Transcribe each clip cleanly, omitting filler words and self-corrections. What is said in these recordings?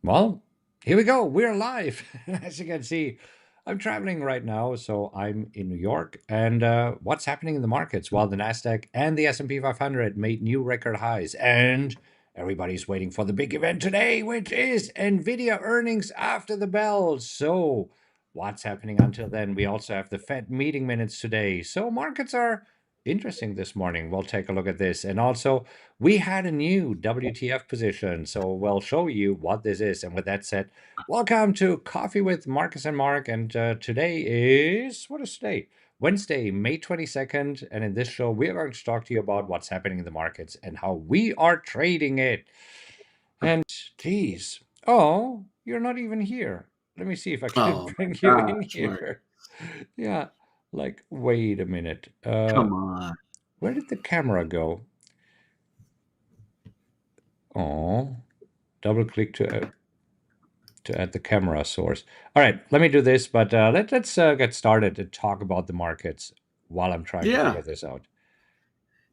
Well, here we go. We're live. As you can see, I'm traveling right now, so I'm in New York. And what's happening in the markets? Well, the Nasdaq and the S&P 500 made new record highs, and everybody's waiting for the big event today, which is Nvidia earnings after the bell. So, what's happening until then? We also have the Fed meeting minutes today. So, markets are interesting this morning. We'll take a look at this, and also we had a new WTF position, so we'll show you what this is. And with that said, welcome to Coffee with Marcus and Mark. And today is, what is today? Wednesday, May 22nd. And in this show, we are going to talk to you about what's happening in the markets and how we are trading it. And geez, oh, you're not even here. Let me see if I can Oh bring my you in gosh, Mark. here. Yeah, like, wait a minute. Come on. Where did the camera go? Oh, double click to add the camera source. All right, let me do this, but let's get started and talk about the markets while I'm trying to Yeah, figure this out.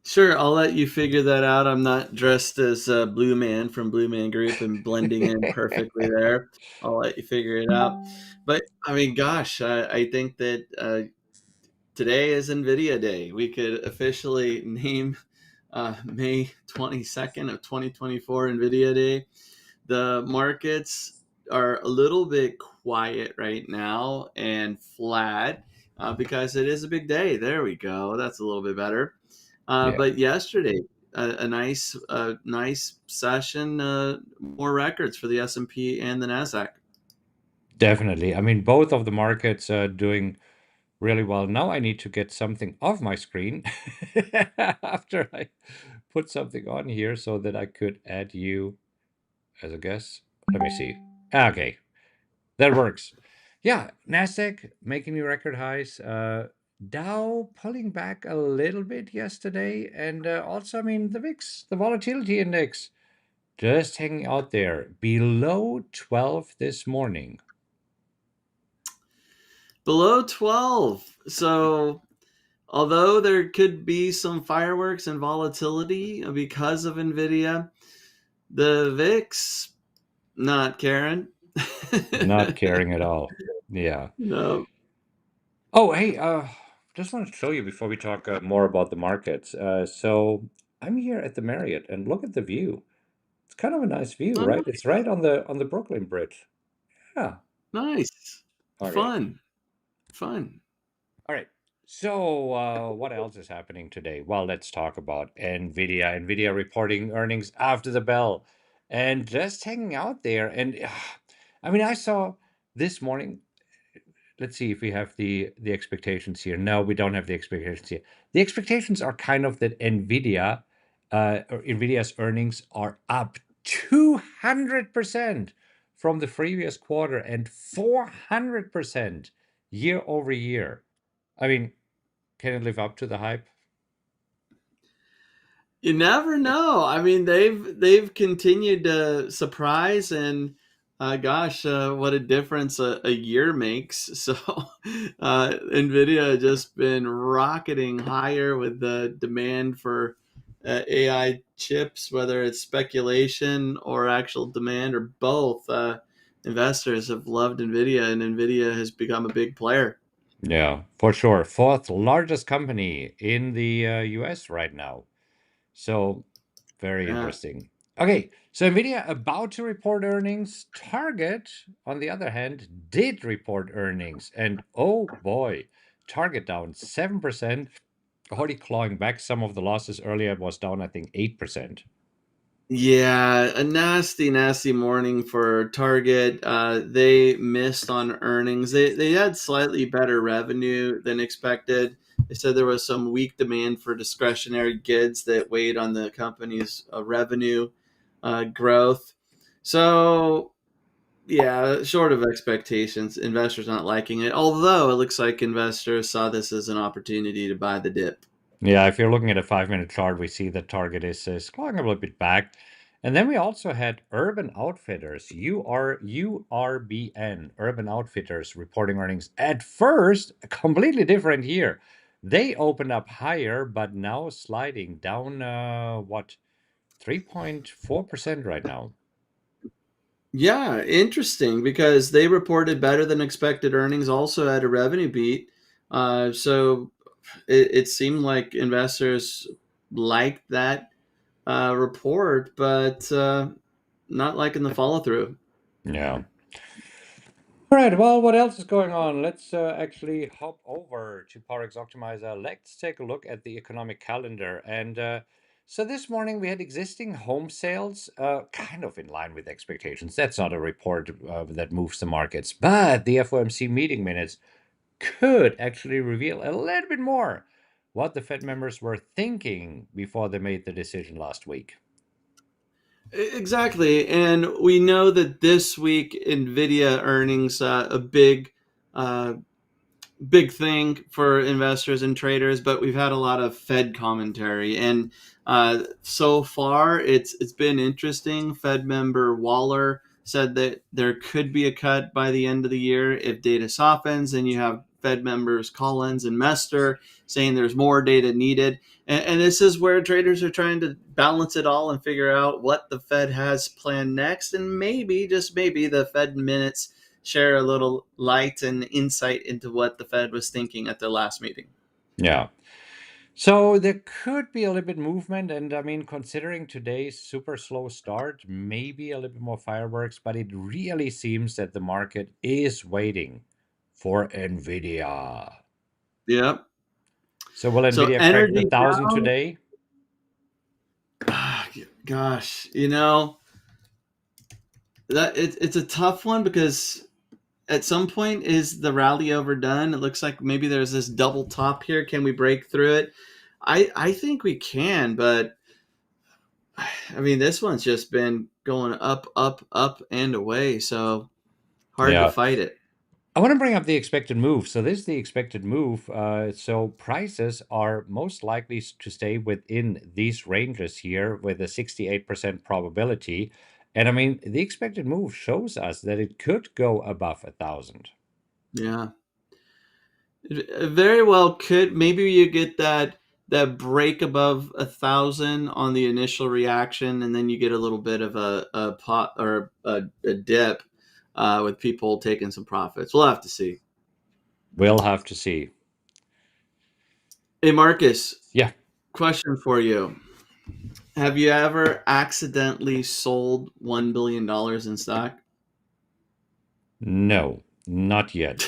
sure. I'll let you figure that out. I'm not dressed as Blue Man from Blue Man Group and blending in perfectly there. I'll let you figure it out. But I mean, gosh, I think that today is NVIDIA Day. We could officially name May 22nd of 2024 NVIDIA Day. The markets are a little bit quiet right now and flat because it is a big day. There we go. That's a little bit better. Yeah, But yesterday, a nice session. More records for the S&P and the Nasdaq. definitely. I mean, both of the markets are doing really well. Now I need to get something off my screen after I put something on here so that I could add you as a guest. Let me see. Okay, that works. Yeah, Nasdaq making new record highs. Dow pulling back a little bit yesterday, and also, I mean, the VIX, the volatility index, just hanging out there below 12 this morning. Below 12. So, although there could be some fireworks and volatility because of NVIDIA, the VIX not caring. Not caring at all. Yeah. No. Oh, hey, just want to show you before we talk more about the markets. So I'm here at the Marriott, and look at the view. It's kind of a nice view, Oh, right? It's right on the Brooklyn Bridge. Yeah. nice. Okay. Fun. Fun. All right. So, what else is happening today? Well, let's talk about Nvidia. Nvidia reporting earnings after the bell, and just hanging out there. And I mean, I saw this morning. Let's see if we have the expectations here. No, we don't have the expectations here. The expectations are kind of that or Nvidia's earnings are up 200% from the previous quarter and 400% year over year. I mean, can it live up to the hype? You never know. I mean, they've continued to surprise, and gosh, what a difference a year makes. So, Nvidia just been rocketing higher with the demand for AI chips, whether it's speculation or actual demand or both. Investors have loved Nvidia, and Nvidia has become a big player. Yeah, for sure. Fourth largest company in the US right now. So very Yeah. interesting. Okay, so Nvidia about to report earnings. Target, on the other hand, did report earnings, and oh boy, Target down 7%, already clawing back some of the losses earlier. It was down, I think, 8%. Yeah, a nasty morning for Target. They missed on earnings. They had slightly better revenue than expected. They said there was some weak demand for discretionary goods that weighed on the company's revenue growth. So, yeah, short of expectations, investors not liking it. Although it looks like investors saw this as an opportunity to buy the dip. Yeah, if you're looking at a 5-minute chart, we see that Target is clawing a little bit back. And then we also had Urban Outfitters, URBN, Urban Outfitters reporting earnings. At first, a completely different year. They opened up higher, but now sliding down, 3.4% right now. Yeah, interesting because they reported better than expected earnings, also had a revenue beat. So it seemed like investors liked that report, but not liking the follow through. Yeah. All right, well, what else is going on? Let's actually hop over to Parex Optimizer. Let's take a look at the economic calendar. And so this morning we had existing home sales kind of in line with expectations. That's not a report that moves the markets, but the FOMC meeting minutes could actually reveal a little bit more what the Fed members were thinking before they made the decision last week. Exactly. And we know that this week, Nvidia earnings, a uh, big thing for investors and traders, but we've had a lot of Fed commentary, and so far it's been interesting. Fed member Waller said that there could be a cut by the end of the year if data softens, and you have Fed members Collins and Mester saying there's more data needed, and this is where traders are trying to balance it all and figure out what the Fed has planned next, and maybe just maybe the Fed minutes share a little light and insight into what the Fed was thinking at their last meeting. Yeah. So there could be a little bit movement, and I mean, considering today's super slow start, maybe a little bit more fireworks, but it really seems that the market is waiting for Nvidia. Yep. So will So Nvidia crack the energy thousand now, today? gosh, that it's a tough one because at some point is the rally overdone? It looks like maybe there's this double top here. Can we break through it? I think we can, but I mean this one's just been going up, up, up and away, so hard to Yeah. fight it. I want to bring up the expected move. So this is the expected move. So prices are most likely to stay within these ranges here with a 68% probability. And I mean, the expected move shows us that it could go above 1,000. Yeah. It very well could. Maybe you get that break above 1,000 on the initial reaction, and then you get a little bit of a pot or a dip with people taking some profits. We'll have to see. We'll have to see. Hey, Marcus, Yeah, question for you: have you ever accidentally sold $1 billion in stock? no, not yet.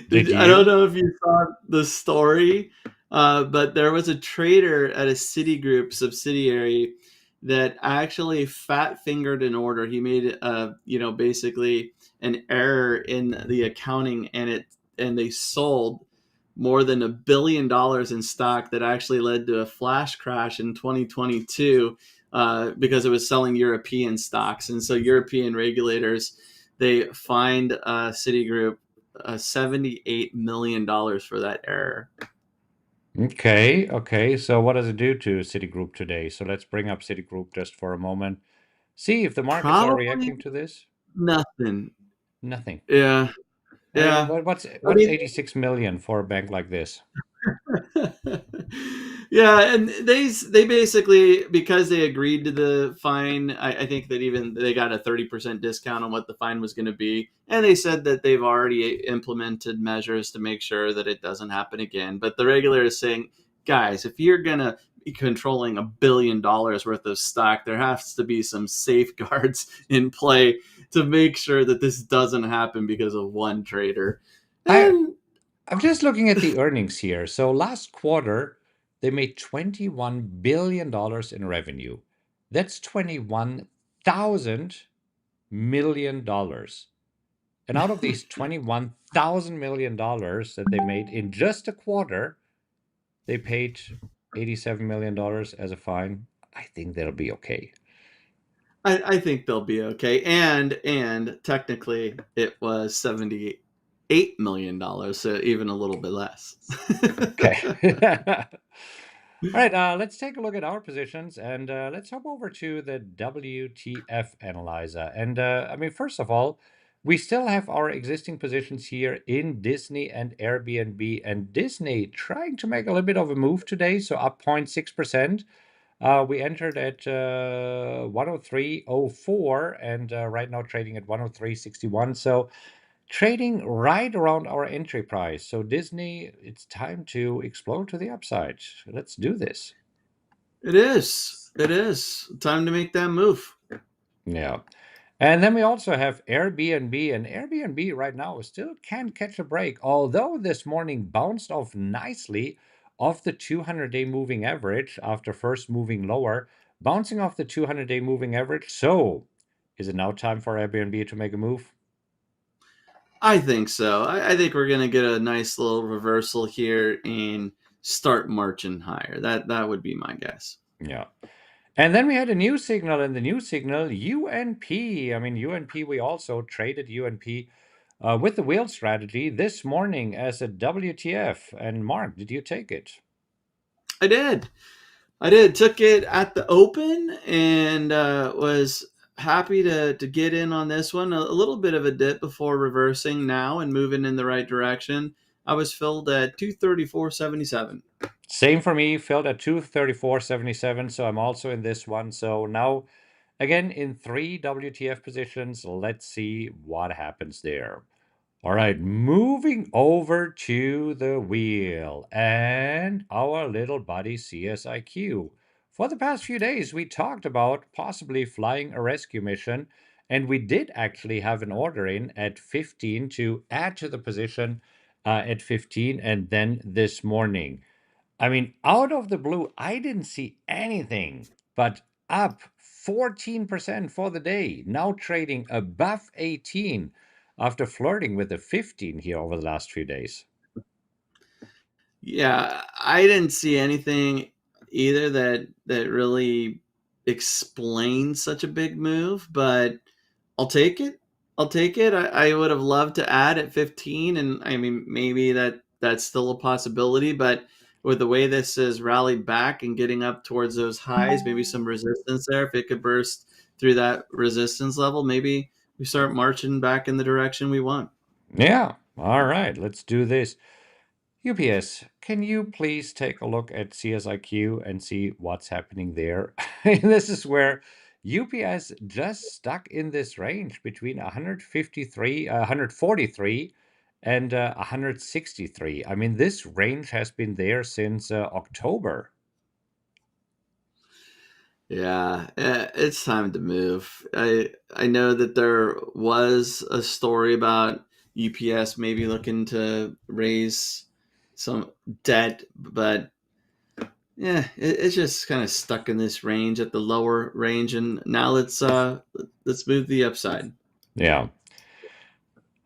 Did I don't you? know if you saw the story, but there was a trader at a Citigroup subsidiary that actually fat fingered an order. He made basically an error in the accounting, and they sold more than $1 billion in stock that actually led to a flash crash in 2022 because it was selling European stocks, and so European regulators they fined Citigroup $78 million for that error. Okay, okay. So what does it do to Citigroup today? So let's bring up Citigroup just for a moment. See if the markets are Probably reacting to this. nothing. Nothing. Yeah, And yeah. I what's mean, 86 million for a bank like this? yeah, and they basically because they agreed to the fine. I think that even they got a 30% discount on what the fine was going to be, and they said that they've already implemented measures to make sure that it doesn't happen again. But the regulator is saying, guys, if you're gonna be controlling $1 billion worth of stock, there has to be some safeguards in play to make sure that this doesn't happen because of one trader. I And I'm just looking at the earnings here. So last quarter, they made $21 billion in revenue. That's $21,000 million. And out of these $21,000 million that they made in just a quarter, they paid $87 million as a fine. I think that'll be okay. I think they'll be okay. And technically, it was $78 million, so even a little bit less. Okay. All right, let's take a look at our positions and let's hop over to the WTF analyzer. And I mean, first of all, we still have our existing positions here in Disney and Airbnb. And Disney trying to make a little bit of a move today, so up 0.6%. We entered at 103.04 and right now trading at 103.61. So trading right around our entry price. So Disney, it's time to explode to the upside. Let's do this. It is. It is time to make that move. Yeah. And then we also have Airbnb, and Airbnb right now still can't catch a break, although this morning bounced off nicely off the 200-day moving average after first moving lower, bouncing off the 200-day moving average. So, is it now time for Airbnb to make a move? I think so. I think we're gonna get a nice little reversal here and start marching higher. That would be my guess. Yeah. And then we had a new signal, and the new signal, UNP. I mean, UNP, we also traded UNP with the wheel strategy this morning as a WTF. And Mark, did you take it? I did. I did. Took it at the open and was happy to get in on this one. A little bit of a dip before reversing now and moving in the right direction. I was filled at 234.77. Same for me, filled at 234.77, so I'm also in this one. So now, again, in three WTF positions, let's see what happens there. All right, moving over to the wheel and our little buddy CSIQ. For the past few days, we talked about possibly flying a rescue mission, and we did actually have an order in at 15 to add to the position at 15, and then this morning. I mean, out of the blue, I didn't see anything, but up 14% for the day, now trading above 18 after flirting with the 15 here over the last few days. Yeah, I didn't see anything either that really explains such a big move, but I'll take it. I'll take it. I would have loved to add at 15, and I mean maybe that's still a possibility, but with the way this is rallied back and getting up towards those highs, maybe some resistance there. If it could burst through that resistance level, maybe we start marching back in the direction we want. Yeah, all right, let's do this. UPS, can you please take a look at CSIQ and see what's happening there? This is where UPS just stuck in this range between 153, 143 and 163. I mean, this range has been there since October. Yeah, it's time to move. I know that there was a story about UPS maybe looking to raise some debt, but yeah, it's just kind of stuck in this range at the lower range, and now let's move the upside. Yeah.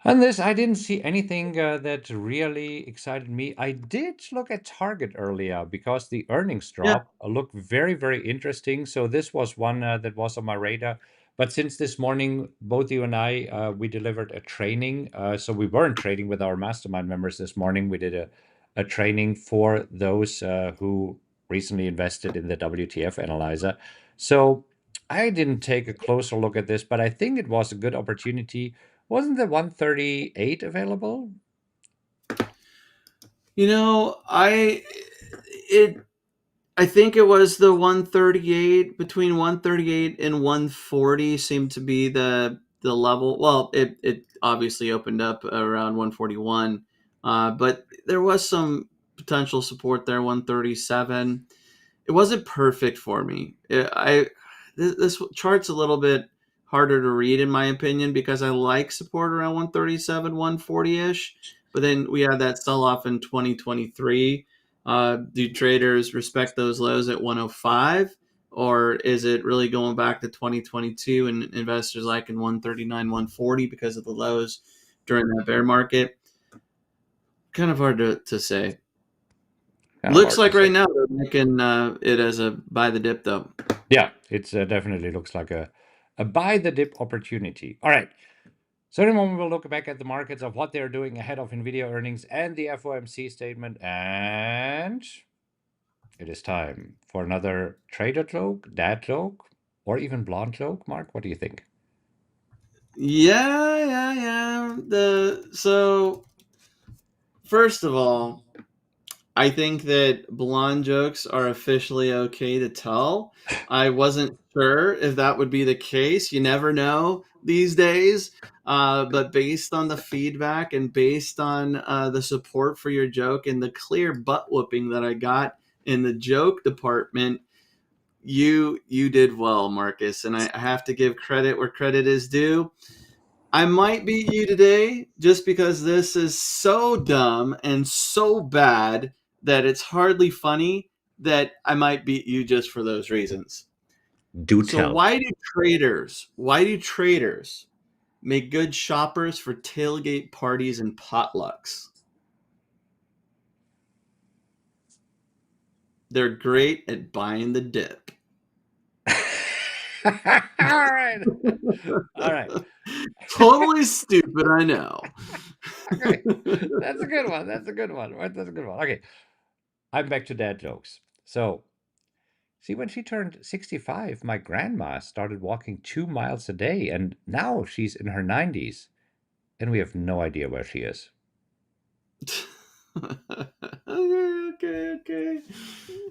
On this, I didn't see anything that really excited me. I did look at Target earlier because the earnings Yeah, drop looked very, very interesting. So this was one that was on my radar. But since this morning, both you and I, we delivered a training. So we weren't trading with our mastermind members this morning. We did a training for those who recently invested in the WTF analyzer. So I didn't take a closer look at this, but I think it was a good opportunity. Wasn't the 138 available? it I think it was the 138, between 138 and 140 seemed to be the level. Well, it obviously opened up around 141, but there was some potential support there. 137. It wasn't perfect for me. This chart's a little bit harder to read in my opinion because I like support around 137, 140 ish. But then we had that sell off in 2023. Do traders respect those lows at 105? Or is it really going back to 2022 and investors like in 139, 140 because of the lows during that bear market? Kind of hard to say. Kind of Looks hard to like right say. now they're making it as a buy the dip though. Yeah, it's definitely looks like a buy the dip opportunity. All right. So in a moment, we'll look back at the markets of what they're doing ahead of Nvidia earnings and the FOMC statement. And it is time for another trader joke, dad joke, or even blonde joke. Mark, what do you think? Yeah. The so first of all, I think that blonde jokes are officially okay to tell. I wasn't sure if that would be the case. You never know these days. But based on the feedback and based on the support for your joke and the clear butt whooping that I got in the joke department, you did well, Marcus. And I have to give credit where credit is due. I might beat you today just because this is so dumb and so bad that it's hardly funny, that I might beat you just for those reasons. Do So tell. why do traders make good shoppers for tailgate parties and potlucks? They're great at buying the dip. All right. All right. Totally stupid, I know. Okay. That's a good one. That's a good one. Right? That's a good one. Okay. I'm back to dad jokes. So, see, when she turned 65, my grandma started walking 2 miles a day, and now she's in her 90s, and we have no idea where she is. Okay.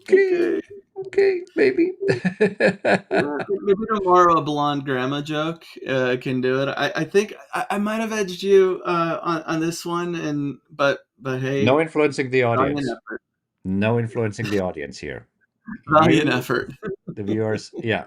Okay. Okay, maybe. Maybe tomorrow a blonde grandma joke can do it. I think I might have edged you on this one, and but No hey, influencing the valiant audience. effort, No influencing the audience here. valiant You, effort. the viewers, yeah.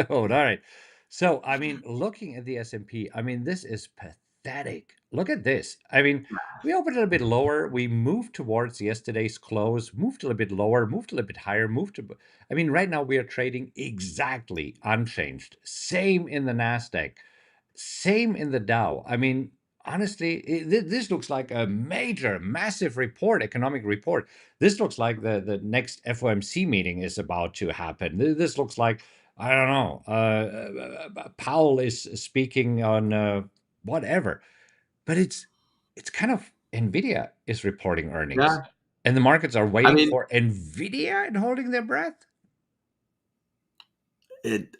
Oh, all right. So, I mean, looking at the S&P, I mean, this is pathetic. Look at this. I mean, we opened a little bit lower. We moved towards yesterday's close, moved a little bit lower, moved a little bit higher, moved to. I mean, right now we are trading exactly unchanged. Same in the Nasdaq. Same in the Dow. I mean, honestly, this looks like a major, massive report, economic report. This looks like the next FOMC meeting is about to happen. This looks like, I don't know, Powell is speaking on whatever. But it's kind of Nvidia is reporting earnings, Yeah, and the markets are I waiting mean, for Nvidia and holding their breath.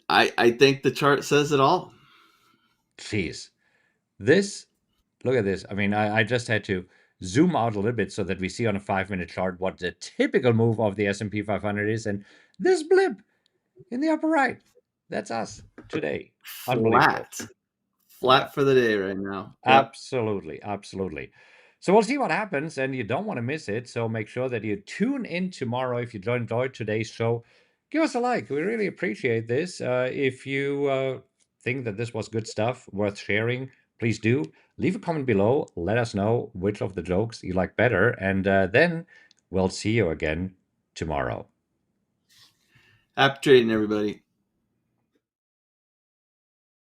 I think the chart says it all. Jeez, this look at this. I mean, I just had to zoom out a little bit so that we see on a 5 minute chart what the typical move of the S&P 500 is. And this blip in the upper right, that's us today. Unbelievable. Flat, Yeah, flat for the day right now. Yep. absolutely. Absolutely. So we'll see what happens, and you don't want to miss it. So make sure that you tune in tomorrow. If you enjoyed today's show, give us a like. We really appreciate this. If you think that this was good stuff, worth sharing, please do. Leave a comment below. Let us know which of the jokes you like better. And then we'll see you again tomorrow. Happy trading, everybody.